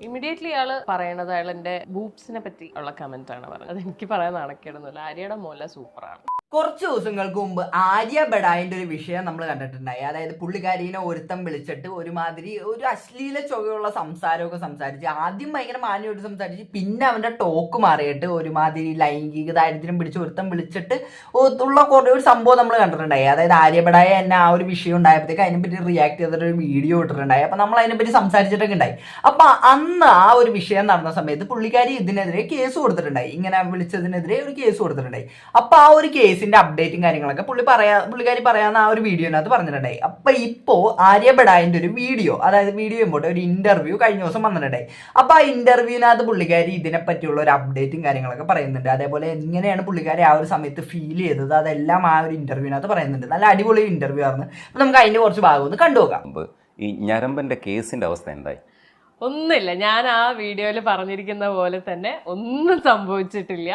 Immediately ആള് പറയണത് അയാളെന്റെ ബൂബ്സിനെ പറ്റി ഉള്ള കമന്റ് ആണ് പറഞ്ഞത്. അതെനിക്ക് പറയാൻ നടക്കിടുന്നില്ല. ആര്യയുടെ മോല സൂപ്പറാണ്. കുറച്ച് ദിവസങ്ങൾക്ക് മുമ്പ് ആര്യ ബഡായിന്റെ ഒരു വിഷയം നമ്മൾ കണ്ടിട്ടുണ്ടായി. അതായത് പുള്ളിക്കാരീനെ ഒരുത്തം വിളിച്ചിട്ട് ഒരുമാതിരി ഒരു അശ്ലീല ചൊവ്വയുള്ള സംസാരമൊക്കെ സംസാരിച്ച് ആദ്യം ഭയങ്കര മാന്യമായിട്ട് സംസാരിച്ച് പിന്നെ അവന്റെ ടോക്ക് മാറിയിട്ട് ഒരുമാതിരി ലൈംഗിക ദാരിദ്ര്യം പിടിച്ച് ഒരുത്തം വിളിച്ചിട്ട് ഉള്ള കുറേ ഒരു സംഭവം നമ്മൾ കണ്ടിട്ടുണ്ടായി. അതായത് ആര്യ ബഡായ തന്നെ ആ ഒരു വിഷയം ഉണ്ടായപ്പോഴത്തേക്ക് അതിനെപ്പറ്റി റിയാക്ട് ചെയ്തിട്ട് ഒരു വീഡിയോ ഇട്ടിട്ടുണ്ടായി. അപ്പൊ നമ്മൾ അതിനെപ്പറ്റി സംസാരിച്ചിട്ടൊക്കെ ഉണ്ടായി. അപ്പൊ അന്ന് ആ ഒരു വിഷയം നടന്ന സമയത്ത് പുള്ളിക്കാരി ഇതിനെതിരെ കേസ് കൊടുത്തിട്ടുണ്ടായി. ഇങ്ങനെ വിളിച്ചതിനെതിരെ ഒരു കേസ് കൊടുത്തിട്ടുണ്ടായി. അപ്പൊ ആ ഒരു കേസിന്റെ അപ്ഡേറ്റും കാര്യങ്ങളൊക്കെ പുള്ളിക്കാരി പറയാന്ന് ആ ഒരു വീഡിയോനകത്ത് പറഞ്ഞിട്ടുണ്ടായി. അപ്പൊ ഇപ്പോ ആര്യ ബഡായിന്റെ ഒരു വീഡിയോ, അതായത് വീഡിയോ ഇമ്പോട്ട് ഒരു ഇന്റർവ്യൂ കഴിഞ്ഞ ദിവസം വന്നിട്ടുണ്ടായി. അപ്പൊ ആ ഇന്റർവ്യൂവിനകത്ത് പുള്ളിക്കാരി ഇതിനെ പറ്റിയുള്ള ഒരു അപ്ഡേറ്റും കാര്യങ്ങളൊക്കെ പറയുന്നുണ്ട്. അതേപോലെ എങ്ങനെയാണ് പുള്ളിക്കാരി ആ ഒരു സമയത്ത് ഫീൽ ചെയ്തത് അതെല്ലാം ആ ഒരു ഇന്റർവ്യൂവിനകത്ത് പറയുന്നുണ്ട്. നല്ല അടിപൊളി ഇന്റർവ്യൂ ആണ്. അപ്പൊ നമുക്ക് അതിന്റെ കുറച്ച് ഭാഗം ഒന്ന് കണ്ടുനോക്കാം. ഈ ഞരമ്പന്റെ കേസിന്റെ അവസ്ഥ എന്തായി? ഒന്നുമില്ല, ഞാൻ ആ വീഡിയോയിൽ പറഞ്ഞിരിക്കുന്ന പോലെ തന്നെ ഒന്നും സംഭവിച്ചിട്ടില്ല.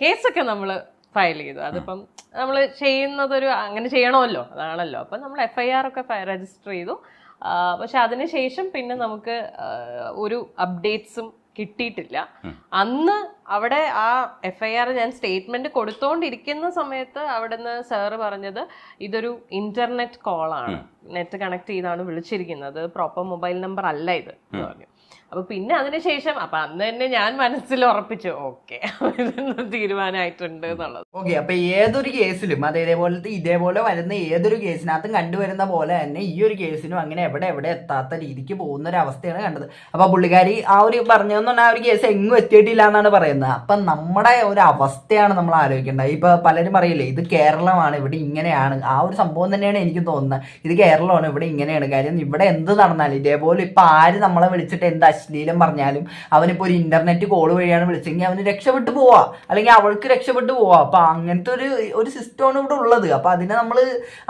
കേസൊക്കെ നമ്മൾ ഫയൽ ചെയ്തു. അതിപ്പം നമ്മൾ ചെയ്യുന്നതൊരു അങ്ങനെ ചെയ്യണമല്ലോ, അതാണല്ലോ. അപ്പം നമ്മൾ FIR ഒക്കെ രജിസ്റ്റർ ചെയ്തു. പക്ഷെ അതിനുശേഷം പിന്നെ നമുക്ക് ഒരു അപ്ഡേറ്റ്സും കിട്ടിയിട്ടില്ല. അന്ന് അവിടെ ആ FIR ഞാൻ സ്റ്റേറ്റ്മെന്റ് കൊടുത്തോണ്ടിരിക്കുന്ന സമയത്ത് അവിടുന്ന് സാറ് പറഞ്ഞത് ഇതൊരു ഇന്റർനെറ്റ് കോളാണ്, നെറ്റ് കണക്ട് ചെയ്താണ് വിളിച്ചിരിക്കുന്നത്, പ്രോപ്പർ മൊബൈൽ നമ്പർ അല്ല ഇത് എന്ന് പറഞ്ഞു. അപ്പൊ പിന്നെ അതിനുശേഷം അപ്പൊ അന്ന് തന്നെ ഞാൻ മനസ്സിൽ ഉറപ്പിച്ചു, ഓക്കെ തീരുമാനമായിട്ടുണ്ട് എന്നുള്ളത്. ഓക്കെ, അപ്പൊ ഏതൊരു കേസിലും അത് ഇതേപോലെ വരുന്ന ഏതൊരു കേസിനകത്തും കണ്ടുവരുന്ന പോലെ തന്നെ ഈ ഒരു കേസിനും അങ്ങനെ എവിടെ എത്താത്ത രീതിക്ക് പോകുന്ന ഒരു അവസ്ഥയാണ് കണ്ടത്. അപ്പൊ പുള്ളിക്കാരി ആ ഒരു പറഞ്ഞതെന്ന് പറഞ്ഞാൽ ആ ഒരു കേസ് എങ്ങും എത്തിയിട്ടില്ല എന്നാണ് പറയുന്നത്. അപ്പൊ നമ്മുടെ ഒരു അവസ്ഥയാണ് നമ്മൾ ആലോചിക്കേണ്ടത്. ഇപ്പൊ പലരും പറയില്ലേ ഇത് കേരളമാണ്, ഇവിടെ ഇങ്ങനെയാണ്. ആ ഒരു സംഭവം തന്നെയാണ് എനിക്ക് തോന്നുന്നത്. ഇത് കേരളമാണ്, ഇവിടെ ഇങ്ങനെയാണ്. കാര്യം ഇവിടെ എന്ത് നടന്നാലും ഇതേപോലെ ഇപ്പൊ ആര് നമ്മളെ വിളിച്ചിട്ട് എന്ത് അശ്ലീലം പറഞ്ഞാലും അവനിപ്പോ ഒരു ഇന്റർനെറ്റ് കോൾ വഴിയാണ് വിളിച്ചെങ്കിൽ അവന് രക്ഷപ്പെട്ടു പോവാ, അല്ലെങ്കിൽ അവൾക്ക് രക്ഷപ്പെട്ടു പോവാ. അപ്പൊ അങ്ങനത്തെ ഒരു സിസ്റ്റമാണ് ഇവിടെ ഉള്ളത്. അപ്പൊ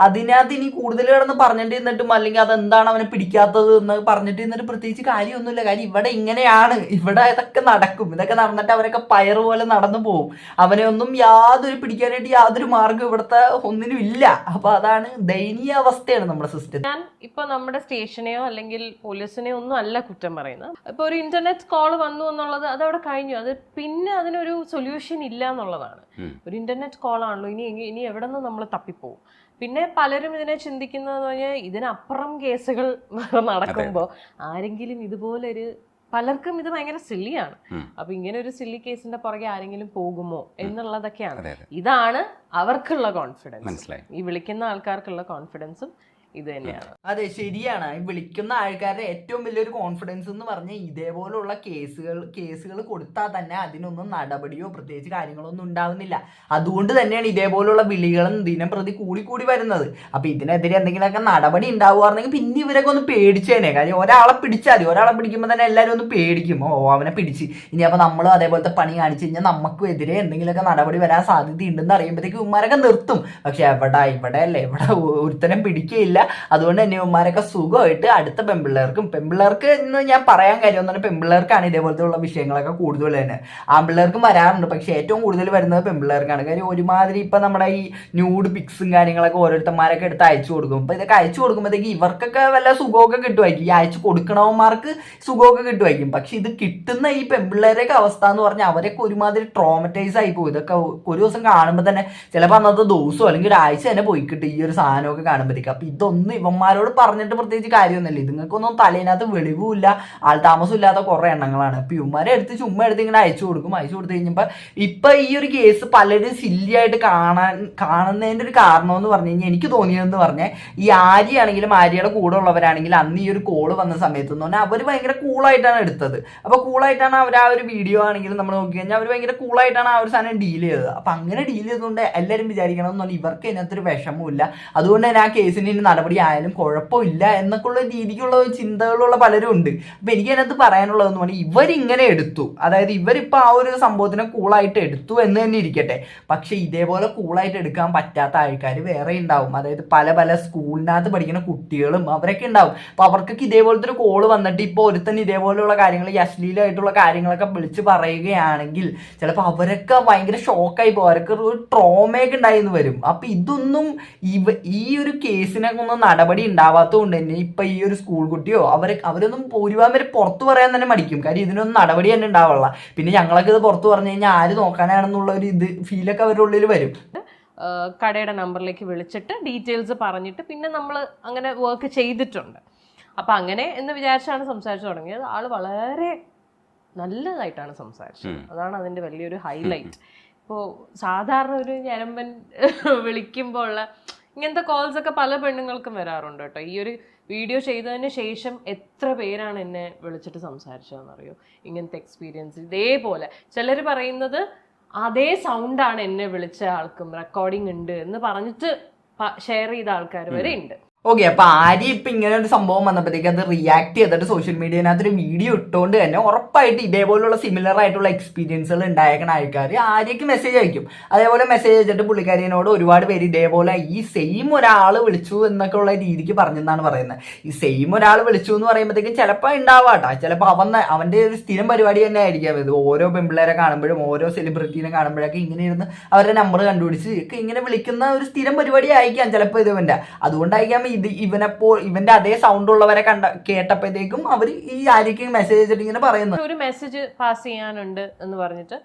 അതിനകത്ത് ഇനി കൂടുതൽ കിടന്ന് പറഞ്ഞിട്ട് ഇരുന്നിട്ടും അല്ലെങ്കിൽ അതെന്താണ് അവനെ പിടിക്കാത്തത് എന്ന് പറഞ്ഞിട്ട് ഇരുന്നിട്ട് പ്രത്യേകിച്ച് കാര്യമൊന്നുമില്ല. കാര്യം ഇവിടെ ഇങ്ങനെയാണ്, ഇവിടെ ഇതൊക്കെ നടക്കും. ഇതൊക്കെ നടന്നിട്ട് അവരൊക്കെ പയറ് പോലെ നടന്നു പോകും. അവനെ ഒന്നും പിടിക്കാനായിട്ട് യാതൊരു മാർഗം ഇവിടുത്തെ ഒന്നിനും ഇല്ല. അപ്പൊ അതാണ് ദയനീയ അവസ്ഥയാണ് നമ്മുടെ സിസ്റ്റം. ഞാൻ ഇപ്പൊ നമ്മുടെ സ്റ്റേഷനെയോ അല്ലെങ്കിൽ പോലീസിനെയോ ഒന്നും അല്ല കുറ്റം പറയുന്നത്. ഇപ്പൊ ഒരു ഇന്റർനെറ്റ് കോൾ വന്നു എന്നുള്ളത് അതവിടെ കഴിഞ്ഞു. അത് പിന്നെ അതിനൊരു സൊല്യൂഷൻ ഇല്ല എന്നുള്ളതാണ്. ഒരു ഇന്റർനെറ്റ് കോൾ ആണല്ലോ, ഇനി എവിടെ നിന്ന് നമ്മൾ തപ്പിപ്പോവും. പിന്നെ പലരും ഇതിനെ ചിന്തിക്കുന്നത് പറഞ്ഞാൽ ഇതിനപ്പുറം കേസുകൾ നടക്കുമ്പോൾ ആരെങ്കിലും ഇതുപോലെ പലർക്കും ഇത് ഭയങ്കര സില്ലിയാണ്. അപ്പൊ ഇങ്ങനെ ഒരു സില്ലി കേസിന്റെ പുറകെ ആരെങ്കിലും പോകുമോ എന്നുള്ളതൊക്കെയാണ്. ഇതാണ് അവർക്കുള്ള കോൺഫിഡൻസ്, ഈ വിളിക്കുന്ന ആൾക്കാർക്കുള്ള കോൺഫിഡൻസും ഇത് തന്നെയാണ്. അതെ, ശരിയാണ്. ഈ വിളിക്കുന്ന ആൾക്കാരുടെ ഏറ്റവും വലിയൊരു കോൺഫിഡൻസ് എന്ന് പറഞ്ഞാൽ ഇതേപോലുള്ള കേസുകൾ കൊടുത്താൽ തന്നെ അതിനൊന്നും നടപടിയോ പ്രത്യേകിച്ച് കാര്യങ്ങളോ ഒന്നും ഉണ്ടാവുന്നില്ല. അതുകൊണ്ട് തന്നെയാണ് ഇതേപോലുള്ള വിളികളും ദിനം പ്രതി കൂടി വരുന്നത്. അപ്പൊ ഇതിനെതിരെ എന്തെങ്കിലുമൊക്കെ നടപടി ഉണ്ടാവുകയാണെങ്കിൽ പിന്നെ ഇവരൊക്കെ ഒന്ന് പേടിച്ചേനെ. കാര്യം ഒരാളെ പിടിച്ചാൽ മതി, ഒരാളെ പിടിക്കുമ്പോൾ തന്നെ എല്ലാവരും ഒന്ന് പേടിക്കും, ഓ അവനെ പിടിച്ച് ഇനി അപ്പൊ നമ്മളും അതേപോലത്തെ പണി കാണിച്ചു കഴിഞ്ഞാൽ നമുക്കും എതിരെ എന്തെങ്കിലുമൊക്കെ നടപടി വരാൻ സാധ്യതയുണ്ടെന്ന് അറിയുമ്പോഴത്തേക്ക് ഉമ്മാരൊക്കെ നിർത്തും. പക്ഷെ ഇവിടെ അല്ലേ, ഇവിടെ ഒരുത്തരം പിടിക്കുകയില്ല. അതുകൊണ്ട് തന്നെ ഉമ്മാരൊക്കെ സുഖമായിട്ട് അടുത്ത പെമ്പിള്ളേർക്ക് എന്ന് ഞാൻ പറയാൻ കാര്യം എന്ന് പറഞ്ഞാൽ പെമ്പിള്ളേർക്കാണ് ഇതേപോലത്തെ ഉള്ള വിഷയങ്ങളൊക്കെ കൂടുതൽ തന്നെ. ആൺപിള്ളേർക്കും വരാറുണ്ട്, പക്ഷെ ഏറ്റവും കൂടുതൽ വരുന്നത് പെമ്പിള്ളേർക്കാണ്. കാര്യം ഒരുമാതിരി ഇപ്പൊ നമ്മുടെ ഈ ന്യൂഡ് പിക്സും കാര്യങ്ങളൊക്കെ ഓരോരുത്തന്മാരൊക്കെ എടുത്ത് അയച്ചു കൊടുക്കും. അപ്പൊ ഇതൊക്കെ അയച്ചു കൊടുക്കുമ്പോഴത്തേക്ക് ഇവർക്കൊക്കെ വല്ല സുഖമൊക്കെ കിട്ടുമായിരിക്കും, ഈ അയച്ചു കൊടുക്കണവന്മാർക്ക് സുഖമൊക്കെ കിട്ടുമായിരിക്കും. പക്ഷെ ഇത് കിട്ടുന്ന ഈ പെമ്പിള്ളേരൊക്കെ അവസ്ഥ എന്ന് പറഞ്ഞാൽ അവരൊക്കെ ഒരുമാതിരി ട്രോമറ്റൈസ് ആയി പോകും. ഇതൊക്കെ ഒരു ദിവസം കാണുമ്പോൾ തന്നെ ചിലപ്പോൾ അന്നത്തെ ദിവസമോ അല്ലെങ്കിൽ ഒരാഴ്ച തന്നെ പോയി കിട്ടും ഈ ഒരു സാധനമൊക്കെ കാണുമ്പോഴത്തേക്ക്. അപ്പൊ ഇതൊന്നും ഇവന്മാരോട് പറഞ്ഞിട്ട് പ്രത്യേകിച്ച് കാര്യമൊന്നുമില്ല. ഇതുങ്ങൾക്കൊന്നും തലേനകത്ത് വെളിവുമില്ല, ആൾതാമസം ഇല്ലാത്ത കുറെ എണ്ണങ്ങളാണ്. അപ്പൊ ഇവന്മാരെ ചുമ്മാ എടുത്ത് ഇങ്ങനെ അയച്ചു കൊടുത്ത് കഴിഞ്ഞപ്പോൾ ഇപ്പൊ ഈ ഒരു കേസ് പലരും സില്ലിയായിട്ട് കാണുന്നതിന്റെ ഒരു കാരണം എന്ന് പറഞ്ഞു കഴിഞ്ഞാൽ എനിക്ക് തോന്നിയതെന്ന് പറഞ്ഞാൽ ഈ ആര്യയാണെങ്കിലും ആര്യയുടെ കൂടെ ഉള്ളവരാണെങ്കിലും അന്ന് ഈ ഒരു കോള് വന്ന സമയത്ത് എന്ന് പറഞ്ഞാൽ അവർ ഭയങ്കര കൂളായിട്ടാണ് എടുത്തത്. അപ്പൊ കൂളായിട്ടാണ് അവർ ആ ഒരു വീഡിയോ ആണെങ്കിലും നമ്മൾ നോക്കി കഴിഞ്ഞാൽ അവർ ഭയങ്കര കൂളായിട്ടാണ് ആ ഒരു സാധനം ഡീൽ ചെയ്തത്. അപ്പൊ അങ്ങനെ ഡീൽ ചെയ്തുകൊണ്ട് എല്ലാവരും വിചാരിക്കണം എന്ന് പറഞ്ഞാൽ ഇവർക്ക് ഇതിനകത്തൊരു വിഷമമില്ല, അതുകൊണ്ട് തന്നെ ആ കേസിന് ഇനി നടപടി ആയാലും കുഴപ്പമില്ല എന്നൊക്കെയുള്ള രീതിക്കുള്ള ചിന്തകളുള്ള പലരും ഉണ്ട്. അപ്പൊ എനിക്ക് അതിനകത്ത് പറയാനുള്ളതെന്ന് പറഞ്ഞാൽ ഇവരിങ്ങനെ എടുത്തു, അതായത് ഇവരിപ്പോൾ ആ ഒരു സംഭവത്തിനെ കൂളായിട്ട് എടുത്തു എന്ന് തന്നെ ഇരിക്കട്ടെ. പക്ഷെ ഇതേപോലെ കൂളായിട്ട് എടുക്കാൻ പറ്റാത്ത ആൾക്കാർ വേറെ ഉണ്ടാവും. അതായത് പല സ്കൂളിനകത്ത് പഠിക്കുന്ന കുട്ടികളും അവരൊക്കെ ഉണ്ടാവും. അപ്പൊ അവർക്കൊക്കെ ഇതേപോലത്തെ ഒരു കോള് വന്നിട്ട് ഇപ്പോൾ ഒരുത്തന്നെ ഇതേപോലെയുള്ള കാര്യങ്ങൾ ഈ അശ്ലീലമായിട്ടുള്ള കാര്യങ്ങളൊക്കെ വിളിച്ച് പറയുകയാണെങ്കിൽ ചിലപ്പോൾ അവരൊക്കെ ഭയങ്കര ഷോക്കായി പോകും, അവർക്ക് ഒരു ട്രോമയൊക്കെ ഉണ്ടായിന്ന് വരും. അപ്പൊ ഇതൊന്നും ഈ ഒരു കേസിനൊക്കെ ഒന്ന് ഒന്നും നടപടി ഉണ്ടാവാത്തത് കൊണ്ട് തന്നെ ഇപ്പൊ ഈ ഒരു സ്കൂൾ കുട്ടിയോ അവരൊന്നും ഭൂരിഭാഗം വരെ പുറത്ത് പറയാൻ തന്നെ മടിക്കും. കാര്യം ഇതിനൊന്നും നടപടി തന്നെ ഉണ്ടാവുള്ള. പിന്നെ ഞങ്ങളൊക്കെ ഇത് പുറത്ത് പറഞ്ഞു കഴിഞ്ഞാൽ ആര് നോക്കാനാണെന്നുള്ള ഒരു ഇത് ഫീലൊക്കെ അവരുടെ ഉള്ളിൽ വരും. കടയുടെ നമ്പറിലേക്ക് വിളിച്ചിട്ട് ഡീറ്റെയിൽസ് പറഞ്ഞിട്ട് പിന്നെ നമ്മൾ അങ്ങനെ വർക്ക് ചെയ്തിട്ടുണ്ട്. അപ്പം അങ്ങനെ എന്ന് വിചാരിച്ചാണ് സംസാരിച്ചു തുടങ്ങിയത്. ആള് വളരെ നല്ലതായിട്ടാണ് സംസാരിച്ചത്. അതാണ് അതിൻ്റെ വലിയൊരു ഹൈലൈറ്റ്. ഇപ്പോൾ സാധാരണ ഒരു ഞരമ്പൻ വിളിക്കുമ്പോൾ ഉള്ള ഇങ്ങനത്തെ കോൾസ് ഒക്കെ പല പെണ്ണുങ്ങൾക്കും വരാറുണ്ട് കേട്ടോ. ഈ ഒരു വീഡിയോ ചെയ്തതിന് ശേഷം എത്ര പേരാണ് എന്നെ വിളിച്ചിട്ട് സംസാരിച്ചതെന്നറിയോ? ഇങ്ങനത്തെ എക്സ്പീരിയൻസ് ഇതേപോലെ ചിലർ പറയുന്നത് അതേ സൗണ്ടാണ് എന്നെ വിളിച്ച ആൾക്കും റെക്കോർഡിംഗ് ഉണ്ട് എന്ന് പറഞ്ഞിട്ട് ഷെയർ ചെയ്ത ആൾക്കാർ വരെ ഉണ്ട്. ഓക്കെ, അപ്പൊ ആര്യ ഇപ്പൊ ഇങ്ങനെ ഒരു സംഭവം വന്നപ്പോഴത്തേക്ക് അത് റിയാക്ട് ചെയ്തിട്ട് സോഷ്യൽ മീഡിയനകത്ത് ഒരു വീഡിയോ ഇട്ടുകൊണ്ട് തന്നെ ഉറപ്പായിട്ട് ഇതേപോലുള്ള സിമിലർ ആയിട്ടുള്ള എക്സ്പീരിയൻസുകൾ ഉണ്ടായിരിക്കുന്ന ആൾക്കാർ ആര്യക്ക് മെസ്സേജ് അയക്കും. അതേപോലെ മെസ്സേജ് അയച്ചിട്ട് പുള്ളിക്കാരിനോട് ഒരുപാട് പേര് ഇതേപോലെ ഈ സെയിം ഒരാൾ വിളിച്ചു എന്നൊക്കെ ഉള്ള രീതിക്ക് പറഞ്ഞെന്നാണ് പറയുന്നത്. ഈ സെയിം ഒരാൾ വിളിച്ചു എന്ന് പറയുമ്പോഴത്തേക്കും ചിലപ്പോൾ ഉണ്ടാവാട്ടോ, ചിലപ്പോൾ അവന്റെ ഒരു സ്ഥിരം പരിപാടി തന്നെ ആയിരിക്കാം ഇത്. ഓരോ പെൺപിള്ളേരെ കാണുമ്പോഴും ഓരോ സെലിബ്രിറ്റീനെ കാണുമ്പോഴൊക്കെ ഇങ്ങനെ ഇരുന്ന് അവരുടെ നമ്പർ കണ്ടുപിടിച്ച് ഇങ്ങനെ വിളിക്കുന്ന ഒരു സ്ഥിരം പരിപാടി ആയിരിക്കാം ചിലപ്പോൾ ഇവന്റെ. അതുകൊണ്ടായിരിക്കാം ഇവന്റെ അതേ സൗണ്ട് ഉള്ളവരെ കേട്ടപ്പോഴത്തേക്കും അവർ ഈ ആര്യക്ക് മെസ്സേജ് ചെയ്തിട്ട് ഇങ്ങനെ പറയുന്നത്. ഒരു മെസ്സേജ് പാസ് ചെയ്യാനുണ്ട് എന്ന് പറഞ്ഞിട്ട്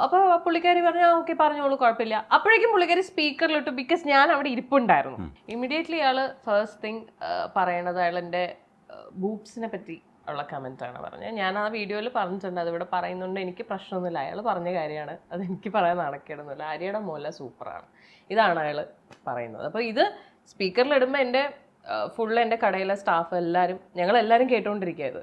അപ്പൊ പുള്ളിക്കാരി പറഞ്ഞ ഓക്കെ പറഞ്ഞോളൂ കുഴപ്പമില്ല. അപ്പോഴേക്കും പുള്ളിക്കാരി സ്പീക്കറിലിട്ടു. ബിക്കോസ് ഞാൻ അവിടെ ഇരിപ്പുണ്ടായിരുന്നു. ഇമ്മീഡിയറ്റ്ലി അയാള് ഫസ്റ്റ് തിങ് പറയണത് അയാളെന്റെ ബൂബ്സിനെ പറ്റി ഉള്ള കമന്റ് ആണ് പറഞ്ഞത്. ഞാൻ ആ വീഡിയോയിൽ പറഞ്ഞിട്ടുണ്ട്, അതിവിടെ പറയുന്നുണ്ട്. എനിക്ക് പ്രശ്നമൊന്നുമില്ല, അയാൾ പറഞ്ഞ കാര്യമാണ്, അത് എനിക്ക് പറയാൻ നടക്കേണ്ടൊന്നുമില്ല. ആര്യയുടെ മോല സൂപ്പറാണ്, ഇതാണ് അയാൾ പറയുന്നത്. അപ്പോൾ ഇത് സ്പീക്കറിലിടുമ്പോൾ എൻ്റെ കടയിലെ സ്റ്റാഫ് ഞങ്ങളെല്ലാവരും കേട്ടോണ്ടിരിക്കുകയത്.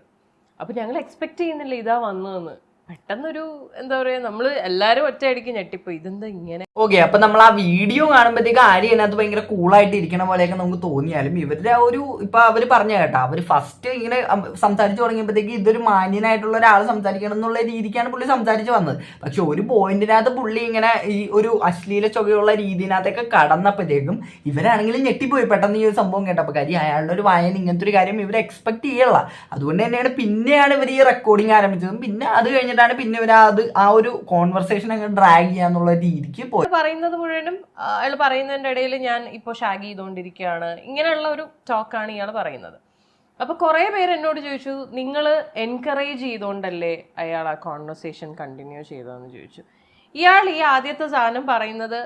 അപ്പോൾ ഞങ്ങൾ എക്സ്പെക്ട് ചെയ്യുന്നില്ല ഇതാ വന്നതെന്ന്. പെട്ടെന്നൊരു എന്താ പറയുക, നമ്മൾ എല്ലാവരും ഒറ്റയടിക്ക് ഞെട്ടിപ്പോയി, ഇതെന്താ ഇങ്ങനെ. ഓക്കെ, അപ്പൊ നമ്മൾ ആ വീഡിയോ കാണുമ്പോഴത്തേക്ക് ആര്യ അതിനകത്ത് ഭയങ്കര കൂളായിട്ട് ഇരിക്കണ പോലെയൊക്കെ നമുക്ക് തോന്നിയാലും ഇവരുടെ ഒരു ഇപ്പൊ അവര് പറഞ്ഞ കേട്ടോ, അവര് ഫസ്റ്റ് ഇങ്ങനെ സംസാരിച്ചു തുടങ്ങിയപ്പോഴത്തേക്ക് ഇതൊരു മാന്യനായിട്ടുള്ള ഒരാൾ സംസാരിക്കണം എന്നുള്ള രീതിക്കാണ് പുള്ളി സംസാരിച്ച് വന്നത്. പക്ഷെ ഒരു പോയിന്റിനകത്ത് പുള്ളി ഇങ്ങനെ ഈ ഒരു അശ്ലീല ചൊവ്വയുള്ള രീതിനകത്തൊക്കെ കടന്നപ്പോഴത്തേക്കും ഇവരാണെങ്കിലും ഞെട്ടിപ്പോയി പെട്ടെന്ന് ഈ ഒരു സംഭവം കേട്ടപ്പോൾ. കാര്യം അയാളുടെ ഒരു വായന ഇങ്ങനത്തെ ഒരു കാര്യം ഇവർ എക്സ്പെക്ട് ചെയ്യല്ല. അതുകൊണ്ട് തന്നെയാണ് പിന്നെയാണ് ഇവർ ഈ റെക്കോർഡിങ് ആരംഭിച്ചതും. പിന്നെ അത് കഴിഞ്ഞിട്ടാണ് പിന്നെ ഇവർ ആ ഒരു കോൺവെർസേഷൻ അങ്ങ് ഡ്രാഗ് ചെയ്യാന്നുള്ള രീതിക്ക് പോയി. പറയുന്നത് മുഴുവനും അയാൾ പറയുന്നതിന്റെ ഇടയിൽ ഞാൻ ഇപ്പോൾ ഷാഗ് ചെയ്തുകൊണ്ടിരിക്കുകയാണ്, ഇങ്ങനെയുള്ള ഒരു ടോക്കാണ് ഇയാൾ പറയുന്നത്. അപ്പൊ കുറെ പേര് എന്നോട് ചോദിച്ചു, നിങ്ങൾ എൻകറേജ് ചെയ്തുകൊണ്ടല്ലേ അയാൾ ആ കോൺവെർസേഷൻ കണ്ടിന്യൂ ചെയ്തതെന്ന് ചോദിച്ചു. ഇയാൾ ഈ ആദ്യത്തെ സാധനം പറയുന്നത്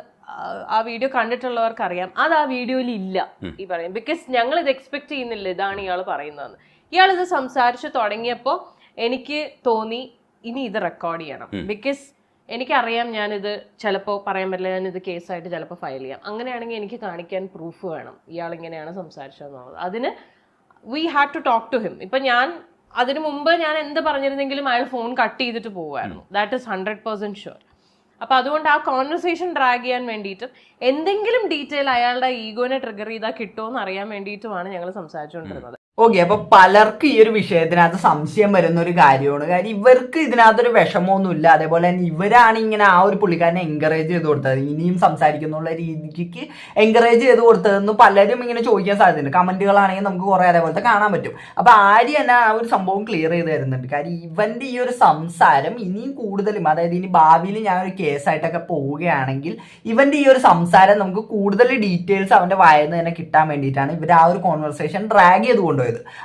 ആ വീഡിയോ കണ്ടിട്ടുള്ളവർക്കറിയാം, അത് ആ വീഡിയോയിൽ ഇല്ല ഈ പറയും. ബിക്കോസ് ഞങ്ങൾ ഇത് എക്സ്പെക്ട് ചെയ്യുന്നില്ല ഇതാണ് ഇയാൾ പറയുന്നതെന്ന്. ഇയാൾ ഇത് സംസാരിച്ച് തുടങ്ങിയപ്പോൾ എനിക്ക് തോന്നി ഇനി ഇത് റെക്കോർഡ് ചെയ്യണം. ബിക്കോസ് എനിക്കറിയാം ഞാനിത് ചിലപ്പോൾ പറയാൻ പറ്റില്ല, ഞാനിത് കേസായിട്ട് ചിലപ്പോൾ ഫയൽ ചെയ്യാം. അങ്ങനെയാണെങ്കിൽ എനിക്ക് കാണിക്കാൻ പ്രൂഫ് വേണം ഇയാൾ ഇങ്ങനെയാണ് സംസാരിച്ചതെന്നുള്ളത്. അതിന് we had to talk to him. ഇപ്പം ഞാൻ അതിനു മുമ്പ് ഞാൻ എന്ത് പറഞ്ഞിരുന്നെങ്കിലും അയാൾ ഫോൺ കട്ട് ചെയ്തിട്ട് പോകുമായിരുന്നു. That is 100% sure. അപ്പം അതുകൊണ്ട് ആ കോൺവെർസേഷൻ ഡ്രാഗ് ചെയ്യാൻ വേണ്ടിയിട്ടും എന്തെങ്കിലും ഡീറ്റെയിൽ അയാളുടെ ഈഗോനെ ട്രിഗർ ചെയ്താൽ കിട്ടുമോ എന്ന് അറിയാൻ വേണ്ടിയിട്ടുമാണ് ഞങ്ങൾ സംസാരിച്ചുകൊണ്ടിരുന്നത്. ഓക്കെ, അപ്പൊ പലർക്കും ഈ ഒരു വിഷയത്തിനകത്ത് സംശയം വരുന്ന ഒരു കാര്യമാണ്. കാര്യം ഇവർക്ക് ഇതിനകത്തൊരു വിഷമമൊന്നുമില്ല. അതേപോലെ തന്നെ ഇവരാണ് ഇങ്ങനെ ആ ഒരു പുള്ളിക്കാരനെ എൻകറേജ് ചെയ്ത് കൊടുത്തത്, ഇനിയും സംസാരിക്കുന്നുള്ള രീതിക്ക് എൻകറേജ് ചെയ്ത് കൊടുത്തതെന്ന് പലരും ഇങ്ങനെ ചോദിക്കാൻ സാധ്യതയുണ്ട്. കമന്റുകളാണെങ്കിൽ നമുക്ക് കുറെ അതേപോലത്തെ കാണാൻ പറ്റും. അപ്പൊ ആര്യ തന്നെ ആ ഒരു സംഭവം ക്ലിയർ ചെയ്ത് തരുന്നുണ്ട്. കാര്യം ഇവന്റെ ഈ ഒരു സംസാരം ഇനിയും കൂടുതലും, അതായത് ഇനി ഭാവിയിൽ ഞാൻ ഒരു കേസായിട്ടൊക്കെ പോവുകയാണെങ്കിൽ ഇവന്റെ ഈ ഒരു സംസാരം നമുക്ക് കൂടുതൽ ഡീറ്റെയിൽസ് അവന്റെ വായന്ന് തന്നെ കിട്ടാൻ വേണ്ടിയിട്ടാണ് ഇവർ ആ ഒരു കോൺവെർസേഷൻ ഡ്രാഗ് ചെയ്ത് കൊണ്ടുപോയത്.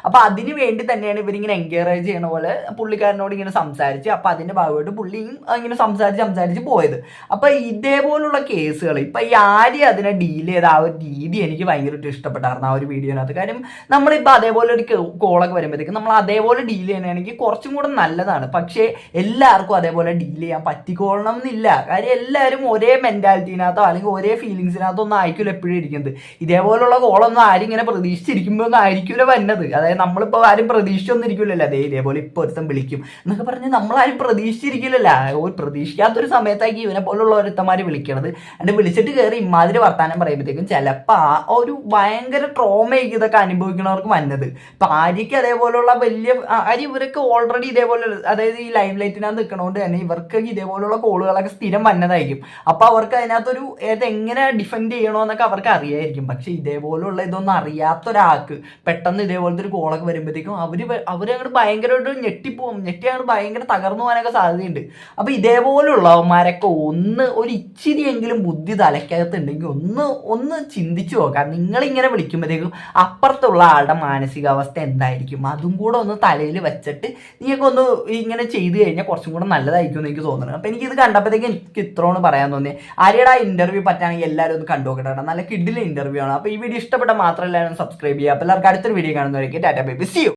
അപ്പൊ അതിന് വേണ്ടി തന്നെയാണ് ഇവരിങ്ങനെ എൻകറേജ് ചെയ്യണ പോലെ പുള്ളിക്കാരനോട് ഇങ്ങനെ സംസാരിച്ച്, അപ്പൊ അതിന്റെ ഭാഗമായിട്ട് പുള്ളിയും ഇങ്ങനെ സംസാരിച്ച് പോയത്. അപ്പൊ ഇതേപോലുള്ള കേസുകൾ ഇപ്പൊ ഈ ആര്യ അതിനെ ഡീൽ ചെയ്ത ആ ഒരു രീതി എനിക്ക് ഭയങ്കരമായിട്ട് ഇഷ്ടപ്പെട്ടായിരുന്നു ആ ഒരു വീഡിയോനകത്ത്. കാര്യം നമ്മളിപ്പോൾ അതേപോലെ ഒരു കോളൊക്കെ വരുമ്പോഴത്തേക്കും നമ്മൾ അതേപോലെ ഡീൽ ചെയ്യണമെങ്കിൽ കുറച്ചും കൂടെ നല്ലതാണ്. പക്ഷേ എല്ലാവർക്കും അതേപോലെ ഡീൽ ചെയ്യാൻ പറ്റിക്കോളണം എന്നില്ല. കാര്യം എല്ലാവരും ഒരേ മെന്റാലിറ്റിനകത്തോ അല്ലെങ്കിൽ ഒരേ ഫീലിങ്സിനകത്തോ ഒന്നും ആയിരിക്കില്ല എപ്പോഴും ഇരിക്കുന്നത്. ഇതേപോലുള്ള കോളൊന്നും ആരും ഇങ്ങനെ പ്രതീക്ഷിച്ചിരിക്കുമ്പോൾ ഒന്നും ആയിരിക്കില്ല വന്നത്. അതായത് നമ്മളിപ്പോൾ ആരും പ്രതീക്ഷിച്ചൊന്നും ഇരിക്കില്ലല്ലോ. ഇതേപോലെ ഇപ്പോൾ ഒരുത്തം വിളിക്കും എന്നൊക്കെ പറഞ്ഞ് നമ്മളാരും പ്രതീക്ഷിച്ചിരിക്കില്ലല്ലോ. ഒരു പ്രതീക്ഷിക്കാത്തൊരു സമയത്തായിരിക്കും ഇവനെ പോലുള്ള ഒരുത്തന്മാർ വിളിക്കണത്. എന്നിട്ട് വിളിച്ചിട്ട് കയറി ഇമാതിരി വർത്താനം പറയുമ്പോഴത്തേക്കും ചിലപ്പോൾ ആ ഒരു ഭയങ്കര ട്രോമയൊക്കെ ഇതൊക്കെ അനുഭവിക്കുന്നവർക്ക് വന്നത്. ഇപ്പം ആര്യക്ക് അതേപോലുള്ള വലിയ ഇവരൊക്കെ ഓൾറെഡി ഇതേപോലെ, അതായത് ഈ ലൈം ലൈറ്റിനകത്ത് നിൽക്കണോണ്ട് തന്നെ ഇവർക്ക് ഇതേപോലുള്ള കോളുകളൊക്കെ സ്ഥിരം വന്നതായിരിക്കും. അപ്പോൾ അവർക്ക് അതിനകത്തൊരു എങ്ങനെ ഡിഫെൻഡ് ചെയ്യണമെന്നൊക്കെ അവർക്ക് അറിയായിരിക്കും. പക്ഷെ ഇതേപോലുള്ള ഇതൊന്നും അറിയാത്ത ഒരാൾക്ക് പെട്ടെന്ന് ഇതേപോലത്തെ ഒരു കോളൊക്കെ വരുമ്പോഴത്തേക്കും അവരങ്ങോട്ട് ഭയങ്കരമായിട്ട് ഞെട്ടി അങ്ങോട്ട് ഭയങ്കര തകർന്നു പോകാനൊക്കെ സാധ്യതയുണ്ട്. അപ്പോൾ ഇതേപോലുള്ളവന്മാരൊക്കെ ഒരു ഇച്ചിരിയെങ്കിലും ബുദ്ധി തലയ്ക്കകത്തുണ്ടെങ്കിൽ ഒന്ന് ചിന്തിച്ചു നോക്കാം. നിങ്ങളിങ്ങനെ വിളിക്കുമ്പോഴത്തേക്കും അപ്പുറത്തുള്ള ആളുടെ മാനസികാവസ്ഥ എന്തായിരിക്കും, അതും കൂടെ ഒന്ന് തലയിൽ വെച്ചിട്ട് നീയൊക്കെ ഇങ്ങനെ ചെയ്തു കഴിഞ്ഞാൽ കുറച്ചും കൂടെ നല്ലതായിരിക്കും എന്ന് എനിക്ക് തോന്നുന്നത്. അപ്പോൾ എനിക്കിത് കണ്ടപ്പോഴത്തേക്ക് എനിക്ക് ഇത്രയാണ് പറയാൻ തോന്നിയത്. ആര്യയുടെ ആ ഇന്റർവ്യൂ പറ്റുകയാണെങ്കിൽ എല്ലാവരും ഒന്ന് കണ്ടു നോക്കട്ടെ, നല്ല കിഡിലെ ഇന്റർവ്യൂ ആണ്. അപ്പോൾ ഈ വീഡിയോ ഇഷ്ടപ്പെട്ട മാത്രമല്ല സബ്സ്ക്രൈബ് ചെയ്യുക. അപ്പോൾ എല്ലാവർക്കും അടുത്തൊരു വീഡിയോ കാണുന്നവരേക്ക് tata bye bye, see U.